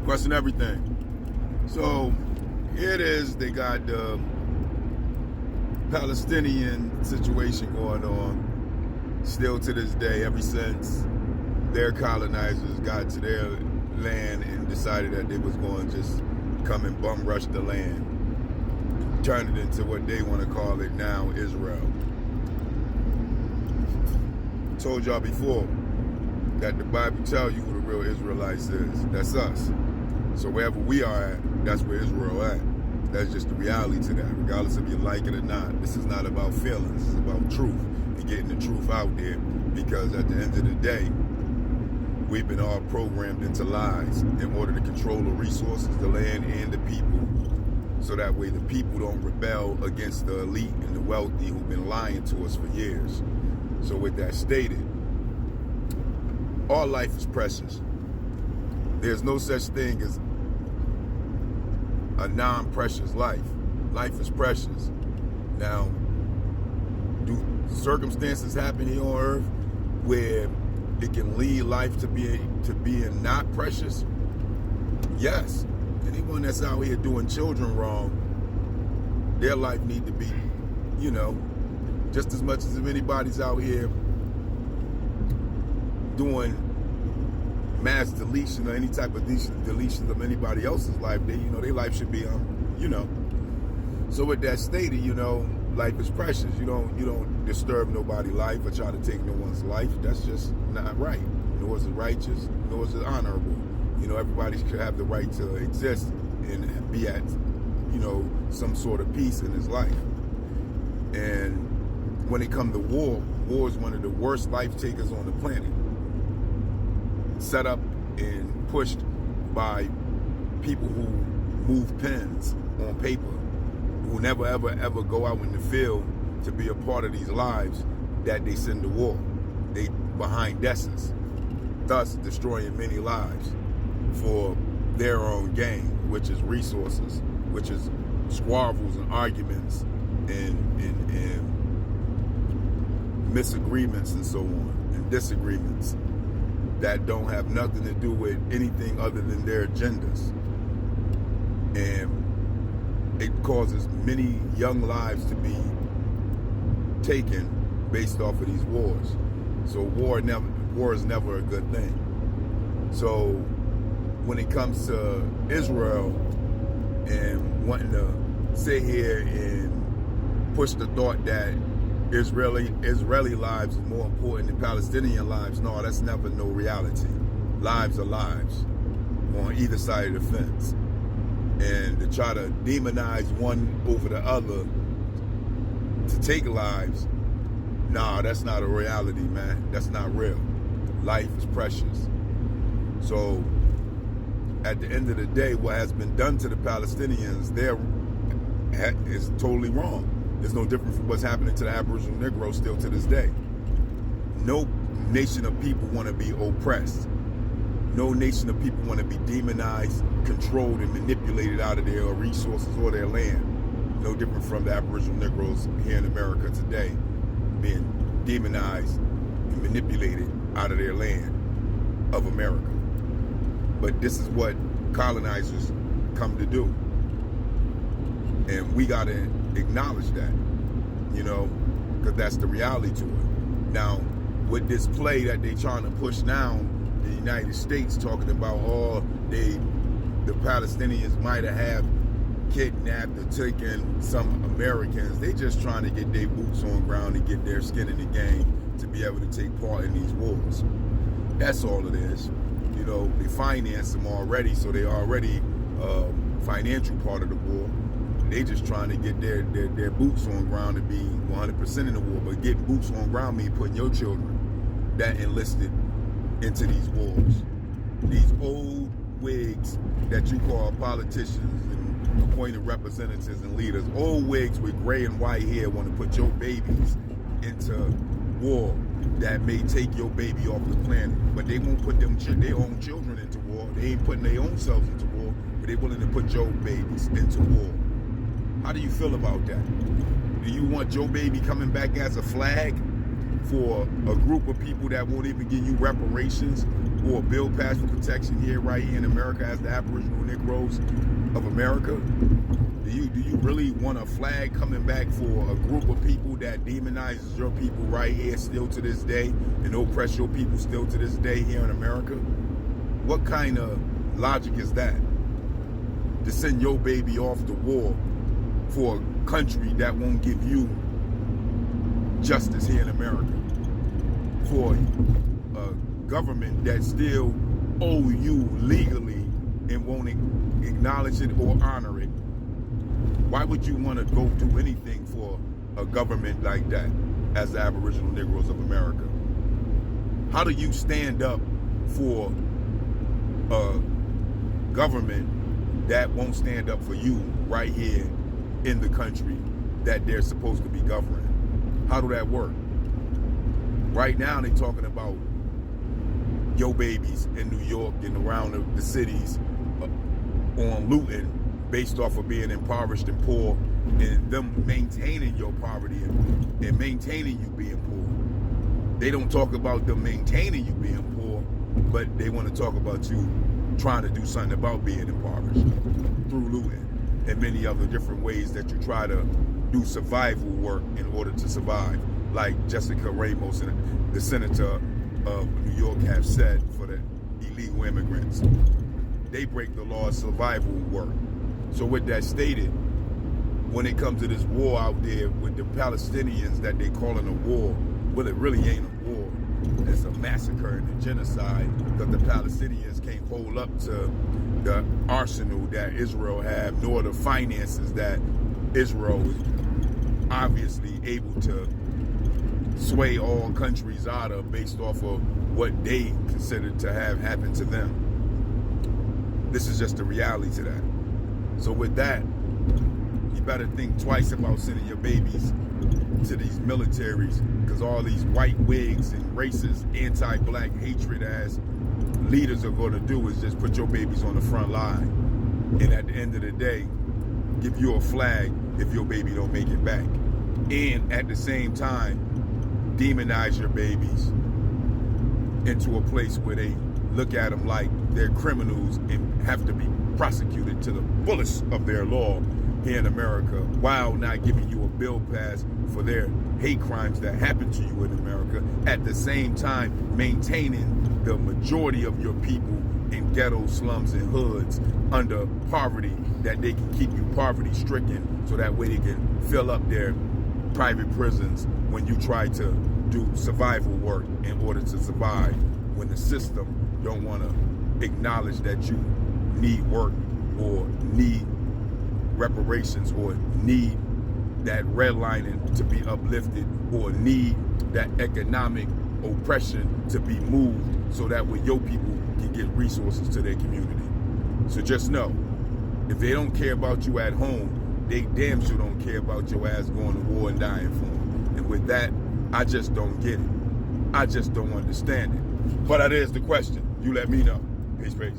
Question everything. So here it is. They got the Palestinian situation going on still to this day, ever since their colonizers got to their land and decided that they was going to just come and bum rush the land, turn it into what they want to call it now, Israel. Told y'all before that the Bible tells you who the real Israelites is. That's us. So wherever we are at, that's where Israel at. That's just the reality to that, regardless if you like it or not. This is not about feelings. It's about truth and getting the truth out there, because at the end of the day, we've been all programmed into lies in order to control the resources, the land, and the people. So that way the people don't rebel against the elite and the wealthy who've been lying to us for years. So with that stated, all life is precious. There's no such thing as a non-precious life. Life is precious. Now, do circumstances happen here on earth where it can lead life to being not precious? Yes. Anyone that's out here doing children wrong, their life need to be, just as much as if anybody's out here doing mass deletion or any type of deletion of anybody else's life, their life should be, So with that stated, life is precious. You don't disturb nobody's life or try to take no one's life. That's just not right. Nor is it righteous, nor is it honorable. Everybody should have the right to exist and be at, some sort of peace in his life. And when it comes to war is one of the worst life takers on the planet. Set up and pushed by people who move pens on paper, who never ever go out in the field to be a part of these lives that they send to war. They behind desks, thus destroying many lives for their own gain, which is resources, which is squabbles and arguments and misagreements and so on, and disagreements that don't have nothing to do with anything other than their agendas. And it causes many young lives to be taken based off of these wars. So war is never a good thing. So when it comes to Israel and wanting to sit here and push the thought that Israeli lives is more important than Palestinian lives, no, that's never no reality. Lives are lives on either side of the fence. And to try to demonize one over the other to take lives, nah, that's not a reality, man. That's not real. Life is precious. So at the end of the day, what has been done to the Palestinians there is totally wrong. It's no different from what's happening to the Aboriginal Negroes still to this day. No nation of people want to be oppressed. No nation of people want to be demonized, controlled, and manipulated out of their resources or their land. No different from the Aboriginal Negroes here in America today being demonized and manipulated out of their land of America. But this is what colonizers come to do. And we got to acknowledge that, because that's the reality to it. Now, with this play that they trying to push now, the United States talking about the Palestinians might have kidnapped or taken some Americans. They just trying to get their boots on ground and get their skin in the game to be able to take part in these wars. That's all it is. They finance them already, so they already financial part of the war. They just trying to get their boots on ground to be 100% in the war. But getting boots on ground means putting your children that enlisted into these wars. These old wigs that you call politicians and appointed representatives and leaders, old wigs with gray and white hair, want to put your babies into war that may take your baby off the planet. But they won't put their own children into war. They ain't putting their own selves into war, but they're willing to put your babies into war. How do you feel about that? Do you want your baby coming back as a flag for a group of people that won't even give you reparations or a bill passed for protection right here in America as the Aboriginal Negroes of America? Do you really want a flag coming back for a group of people that demonizes your people right here still to this day and oppress your people still to this day here in America? What kind of logic is that? To send your baby off to war for a country that won't give you justice here in America, for a government that still owe you legally and won't acknowledge it or honor it. Why would you want to go do anything for a government like that as the Aboriginal Negroes of America? How do you stand up for a government that won't stand up for you right here in the country that they're supposed to be governing? How do that work? Right now they're talking about your babies in New York and around the cities on looting based off of being impoverished and poor, and them maintaining your poverty and maintaining you being poor. They don't talk about them maintaining you being poor, but they want to talk about you trying to do something about being impoverished through looting and many other different ways that you try to do survival work in order to survive, like Jessica Ramos and the senator of New York have said for the illegal immigrants. They break the law of survival work. So with that stated, when it comes to this war out there with the Palestinians that they calling a war, well, it really ain't a war. It's a massacre and a genocide because the Palestinians can't hold up to the arsenal that Israel have, nor the finances that Israel is obviously able to sway all countries out of based off of what they consider to have happened to them. This is just the reality to that. So with that, you better think twice about sending your babies to these militaries, because all these white wigs and racist, anti-black hatred ass leaders are going to do is just put your babies on the front line. And at the end of the day, give you a flag if your baby don't make it back. And at the same time, demonize your babies into a place where they look at them like they're criminals and have to be prosecuted to the fullest of their law here in America, while not giving you a bill passed for their hate crimes that happen to you in America, at the same time maintaining the majority of your people in ghetto slums and hoods under poverty, that they can keep you poverty stricken so that way they can fill up their private prisons when you try to do survival work in order to survive, when the system don't want to acknowledge that you need work or need reparations or need that redlining to be uplifted or need that economic oppression to be moved so that way your people can get resources to their community. So just know, if they don't care about you at home, they damn sure don't care about your ass going to war and dying for them. And with that, I just don't get it. I just don't understand it. But that is the question. You let me know. Peace, peace.